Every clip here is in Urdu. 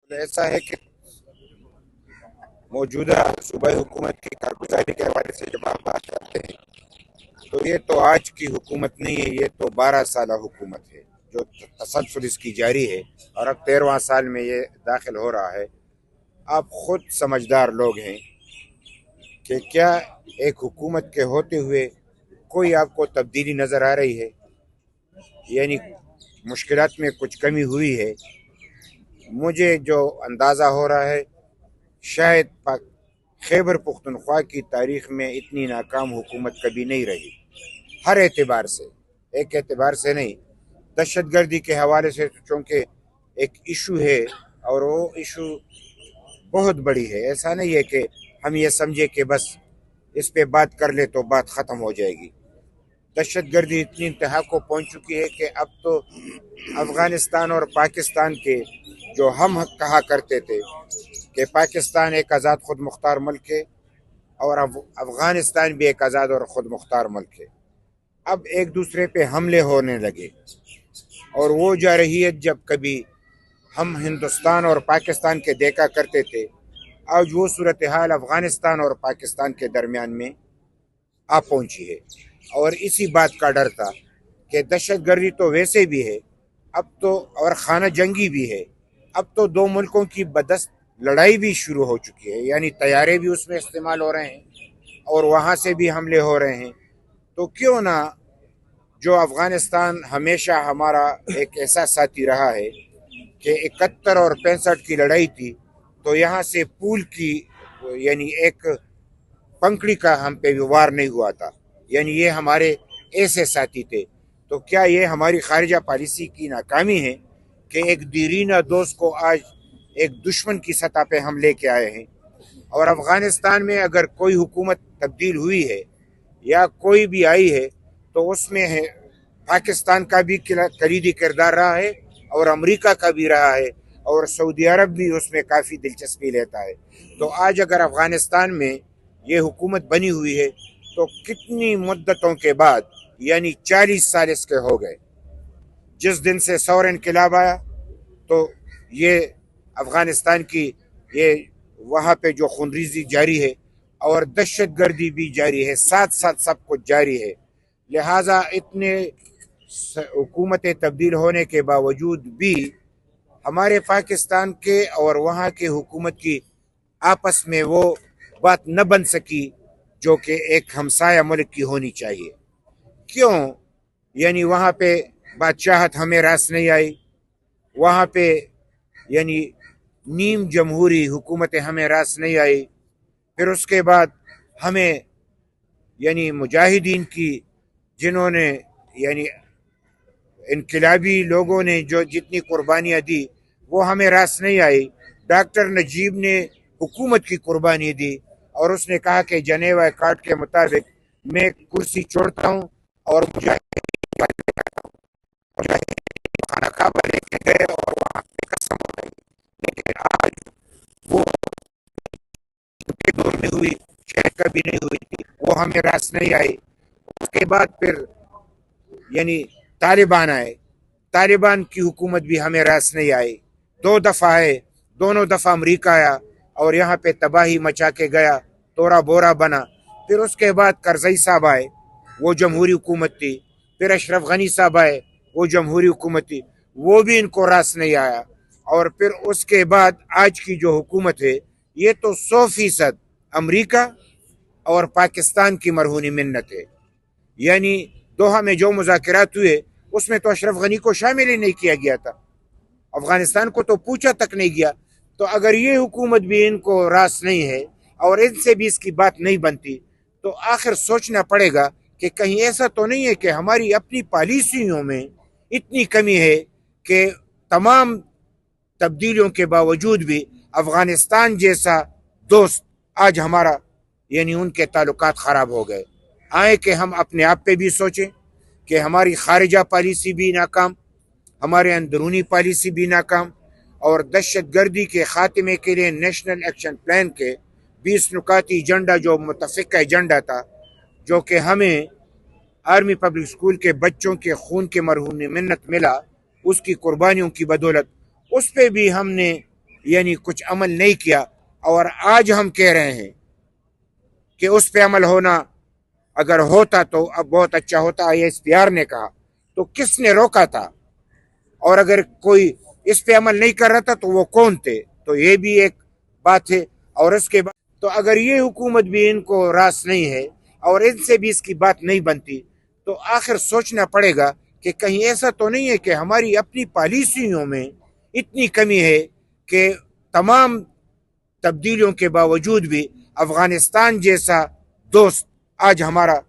ایسا ہے کہ موجودہ صوبائی حکومت کی کارگزاری کے حوالے سے جب آپ بات کرتے ہیں تو یہ تو آج کی حکومت نہیں ہے، یہ تو 12 سالہ حکومت ہے جو تسلسل اس کی جاری ہے، اور اب 13واں سال میں یہ داخل ہو رہا ہے۔ آپ خود سمجھدار لوگ ہیں کہ کیا ایک حکومت کے ہوتے ہوئے کوئی آپ کو تبدیلی نظر آ رہی ہے؟ یعنی مشکلات میں کچھ کمی ہوئی ہے؟ مجھے جو اندازہ ہو رہا ہے شاید خیبر پختونخوا کی تاریخ میں اتنی ناکام حکومت کبھی نہیں رہی، ہر اعتبار سے، ایک اعتبار سے نہیں۔ دہشت گردی کے حوالے سے چونکہ ایک ایشو ہے، اور وہ ایشو بہت بڑی ہے، ایسا نہیں ہے کہ ہم یہ سمجھے کہ بس اس پہ بات کر لے تو بات ختم ہو جائے گی۔ دہشت گردی اتنی انتہا کو پہنچ چکی ہے کہ اب تو افغانستان اور پاکستان کے جو ہم کہا کرتے تھے کہ پاکستان ایک آزاد خود مختار ملک ہے اور افغانستان بھی ایک آزاد اور خود مختار ملک ہے، اب ایک دوسرے پہ حملے ہونے لگے، اور وہ جارحیت جب کبھی ہم ہندوستان اور پاکستان کے دیکھا کرتے تھے، آج وہ صورتحال افغانستان اور پاکستان کے درمیان میں آ پہنچی ہے۔ اور اسی بات کا ڈر تھا کہ دہشت گردی تو ویسے بھی ہے اب تو، اور خانہ جنگی بھی ہے، اب تو دو ملکوں کی بدست لڑائی بھی شروع ہو چکی ہے، یعنی طیارے بھی اس میں استعمال ہو رہے ہیں اور وہاں سے بھی حملے ہو رہے ہیں۔ تو کیوں نہ، جو افغانستان ہمیشہ ہمارا ایک ایسا ساتھی رہا ہے کہ 71 اور 65 کی لڑائی تھی تو یہاں سے پول کی یعنی ایک پنکڑی کا ہم پہ وار نہیں ہوا تھا، یعنی یہ ہمارے ایسے ساتھی تھے۔ تو کیا یہ ہماری خارجہ پالیسی کی ناکامی ہے کہ ایک دیرینہ دوست کو آج ایک دشمن کی سطح پہ ہم لے کے آئے ہیں؟ اور افغانستان میں اگر کوئی حکومت تبدیل ہوئی ہے یا کوئی بھی آئی ہے تو اس میں ہے پاکستان کا بھی کلیدی کردار رہا ہے، اور امریکہ کا بھی رہا ہے، اور سعودی عرب بھی اس میں کافی دلچسپی لیتا ہے۔ تو آج اگر افغانستان میں یہ حکومت بنی ہوئی ہے تو کتنی مدتوں کے بعد، یعنی 40 سال اس کے ہو گئے جس دن سے ثور انقلاب آیا، تو یہ افغانستان کی یہ وہاں پہ جو خونریزی جاری ہے اور دہشت گردی بھی جاری ہے، ساتھ ساتھ سب کچھ جاری ہے۔ لہٰذا اتنے حکومتیں تبدیل ہونے کے باوجود بھی ہمارے پاکستان کے اور وہاں کے حکومت کی آپس میں وہ بات نہ بن سکی جو کہ ایک ہمسایہ ملک کی ہونی چاہیے۔ کیوں؟ یعنی وہاں پہ بادشاہت ہمیں راس نہیں آئی، وہاں پہ یعنی نیم جمہوری حکومتیں ہمیں راس نہیں آئی، پھر اس کے بعد ہمیں یعنی مجاہدین کی، جنہوں نے یعنی انقلابی لوگوں نے جو جتنی قربانیاں دی وہ ہمیں راس نہیں آئی۔ ڈاکٹر نجیب نے حکومت کی قربانی دی اور اس نے کہا کہ جنیوا ایکارڈ کے مطابق میں کرسی چھوڑتا ہوں اور خانہ کعبہ لے کے گئے اور وہاں پہ قسم ہو گئی، لیکن آج وہ کے دور میں ہوئی، شاید کبھی نہیں ہوئی تھی، وہ ہمیں راس نہیں آئی۔ اس کے بعد پھر یعنی طالبان آئے، طالبان کی حکومت بھی ہمیں راس نہیں آئی، 2 دفعہ آئے، دونوں دفعہ امریکہ آیا اور یہاں پہ تباہی مچا کے گیا، تورا بورا بنا۔ پھر اس کے بعد کرزئی صاحب آئے، وہ جمہوری حکومت تھی، پھر اشرف غنی صاحب آئے، وہ جمہوری حکومت تھی، وہ بھی ان کو راس نہیں آیا۔ اور پھر اس کے بعد آج کی جو حکومت ہے یہ تو 100% امریکہ اور پاکستان کی مرہونی منت ہے۔ یعنی دوحہ میں جو مذاکرات ہوئے اس میں تو اشرف غنی کو شامل ہی نہیں کیا گیا تھا، افغانستان کو تو پوچھا تک نہیں گیا۔ تو اگر یہ حکومت بھی ان کو راس نہیں ہے اور ان سے بھی اس کی بات نہیں بنتی تو آخر سوچنا پڑے گا کہ کہیں ایسا تو نہیں ہے کہ ہماری اپنی پالیسیوں میں اتنی کمی ہے کہ تمام تبدیلیوں کے باوجود بھی افغانستان جیسا دوست آج ہمارا یعنی ان کے تعلقات خراب ہو گئے۔ آئے کہ ہم اپنے آپ پہ بھی سوچیں کہ ہماری خارجہ پالیسی بھی ناکام، ہمارے اندرونی پالیسی بھی ناکام، اور دہشت گردی کے خاتمے کے لیے نیشنل ایکشن پلان کے 20 نکاتی ایجنڈا جو متفقہ ایجنڈا تھا، جو کہ ہمیں آرمی پبلک اسکول کے بچوں کے خون کے مرہون منت ملا اس کی قربانیوں کی بدولت، اس پہ بھی ہم نے یعنی کچھ عمل نہیں کیا، اور آج ہم کہہ رہے ہیں کہ اس پہ عمل ہونا اگر ہوتا تو اب بہت اچھا ہوتا۔ ISPR نے کہا تو کس نے روکا تھا؟ اور اگر کوئی اس پہ عمل نہیں کر رہا تھا تو وہ کون تھے؟ تو یہ بھی ایک بات ہے۔ اور اس کے بعد تو اگر یہ حکومت بھی ان کو راس نہیں ہے اور ان سے بھی اس کی بات نہیں بنتی، تو آخر سوچنا پڑے گا کہ کہیں ایسا تو نہیں ہے کہ ہماری اپنی پالیسیوں میں اتنی کمی ہے کہ تمام تبدیلیوں کے باوجود بھی افغانستان جیسا دوست آج ہمارا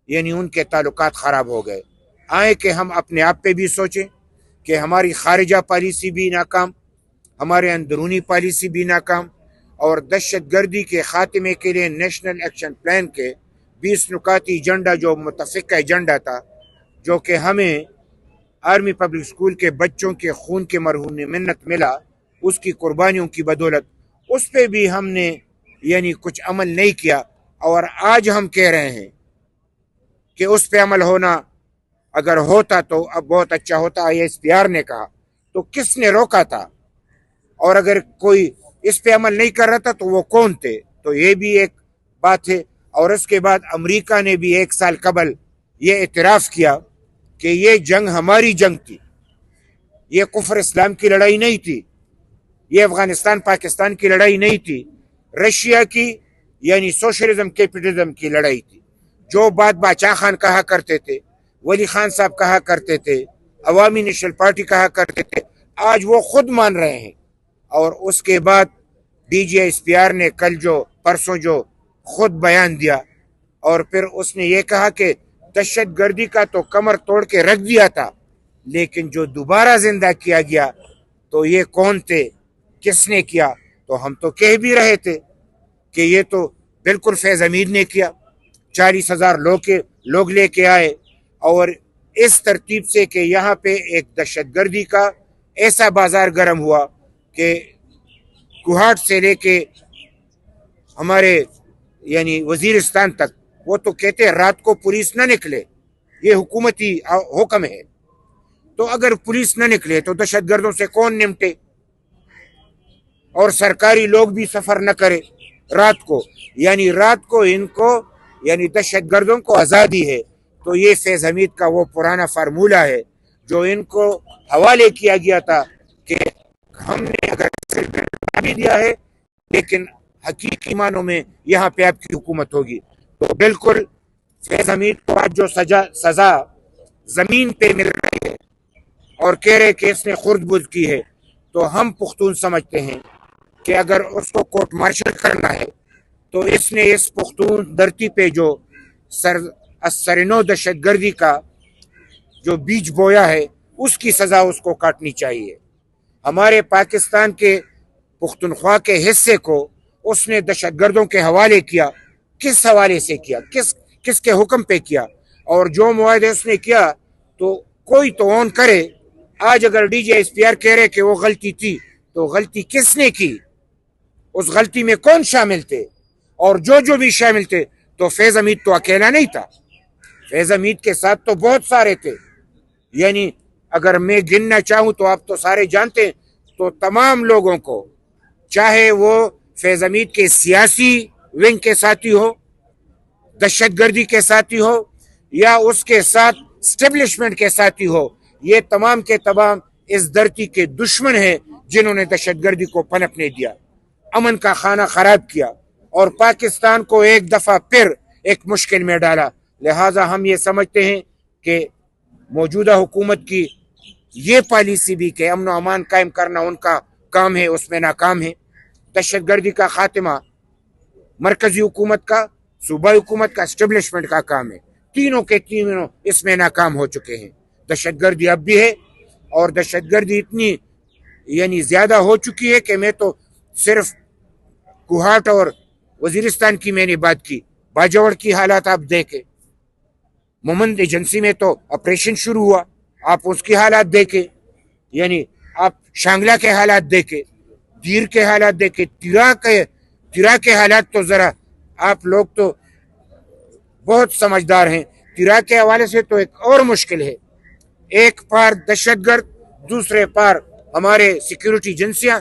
یعنی ان کے تعلقات خراب ہو گئے۔ آئے کہ ہم اپنے آپ پہ بھی سوچیں کہ ہماری خارجہ پالیسی بھی ناکام، ہمارے اندرونی پالیسی بھی ناکام، اور دہشت گردی کے خاتمے کے لیے نیشنل ایکشن پلان کے 20 نکاتی ایجنڈا جو متفقہ ایجنڈا تھا، جو کہ ہمیں آرمی پبلک اسکول کے بچوں کے خون کے مرہون منت ملا اس کی قربانیوں کی بدولت، اس پہ بھی ہم نے یعنی کچھ عمل نہیں کیا۔ اور آج ہم کہہ رہے ہیں کہ اس پہ عمل ہونا اگر ہوتا تو اب بہت اچھا ہوتا۔ ISPR نے کہا تو کس نے روکا تھا؟ اور اگر کوئی اس پہ عمل نہیں کر رہا تھا تو وہ کون تھے؟ تو یہ بھی ایک بات ہے۔ اور اس کے بعد امریکہ نے بھی 1 سال قبل یہ اعتراف کیا کہ یہ جنگ ہماری جنگ تھی، یہ کفر اسلام کی لڑائی نہیں تھی، یہ افغانستان پاکستان کی لڑائی نہیں تھی، رشیا کی یعنی سوشلزم کیپٹلزم کی لڑائی تھی۔ جو بات باچا خان کہا کرتے تھے، ولی خان صاحب کہا کرتے تھے، عوامی نیشنل پارٹی کہا کرتے تھے، آج وہ خود مان رہے ہیں۔ اور اس کے بعد DGISPR نے کل جو پرسوں جو خود بیان دیا، اور پھر اس نے یہ کہا کہ دہشت گردی کا تو کمر توڑ کے رکھ دیا تھا، لیکن جو دوبارہ زندہ کیا گیا تو یہ کون تھے، کس نے کیا؟ تو ہم تو کہہ بھی رہے تھے کہ یہ تو بالکل فیض حمید نے کیا، 40,000 لوگ لے کے آئے، اور اس ترتیب سے کہ یہاں پہ ایک دہشت گردی کا ایسا بازار گرم ہوا کہ کوہاٹ سے لے کے ہمارے یعنی وزیرستان تک وہ تو کہتے ہیں رات کو پولیس نہ نکلے، یہ حکومتی حکم ہے، تو اگر پولیس نہ نکلے تو دہشت گردوں سے کون نمٹے؟ اور سرکاری لوگ بھی سفر نہ کرے رات کو، یعنی رات کو ان کو یعنی دہشت گردوں کو آزادی ہے۔ تو یہ فیض حمید کا وہ پرانا فارمولہ ہے جو ان کو حوالے کیا گیا تھا کہ ہم نے اگر بھی دیا ہے لیکن حقیقی معنوں میں یہاں پہ آپ کی حکومت ہوگی۔ تو بالکل فیض حمید کو آج جو سزا زمین پہ مل رہی ہے اور کہہ رہے کہ اس نے خرد برد کی ہے، تو ہم پختون سمجھتے ہیں کہ اگر اس کو کورٹ مارشل کرنا ہے تو اس نے اس پختون دھرتی پہ جو سرنو دہشت گردی کا جو بیج بویا ہے اس کی سزا اس کو کاٹنی چاہیے۔ ہمارے پاکستان کے پختونخوا کے حصے کو اس نے دہشت گردوں کے حوالے کیا، کس حوالے سے کیا، کس کے حکم پہ کیا؟ اور جو معاہدے اس نے کیا تو کوئی تو اون کرے۔ آج اگر DGISPR کہہ رہے کہ وہ غلطی تھی تو غلطی کس نے کی؟ اس غلطی میں کون شامل تھے؟ اور جو بھی شامل تھے تو فیض حمید تو اکیلا نہیں تھا، فیض حمید کے ساتھ تو بہت سارے تھے، یعنی اگر میں گننا چاہوں تو آپ تو سارے جانتے ہیں، تو تمام لوگوں کو چاہے وہ فیض حمید کے سیاسی ونگ کے ساتھی ہو، دہشت گردی کے ساتھی ہو، یا اس کے ساتھ اسٹیبلشمنٹ کے ساتھی ہو، یہ تمام کے تمام اس دھرتی کے دشمن ہیں جنہوں نے دہشت گردی کو پنپنے دیا، امن کا خانہ خراب کیا اور پاکستان کو ایک دفعہ پھر ایک مشکل میں ڈالا۔ لہٰذا ہم یہ سمجھتے ہیں کہ موجودہ حکومت کی یہ پالیسی بھی کہ امن و امان قائم کرنا ان کا کام ہے، اس میں ناکام ہے۔ دہشت گردی کا خاتمہ مرکزی حکومت کا، صوبائی حکومت کا، اسٹیبلشمنٹ کا کام ہے، تینوں کے تینوں اس میں ناکام ہو چکے ہیں۔ دہشت گردی اب بھی ہے، اور دہشت گردی اتنی یعنی زیادہ ہو چکی ہے کہ میں تو صرف کوہاٹ اور وزیرستان کی میں نے بات کی، باجوڑ کی حالات آپ دیکھیں، مومند ایجنسی میں تو آپریشن شروع ہوا، آپ اس کی حالات دیکھیں، یعنی آپ شانگلہ کے حالات دیکھیں، دیر کے حالات دیکھیں، تیرا کے حالات تو ذرا آپ لوگ تو بہت سمجھدار ہیں۔ تیرا کے حوالے سے تو ایک اور مشکل ہے، ایک پار دہشت گرد، دوسرے پار ہمارے سیکیورٹی ایجنسیاں،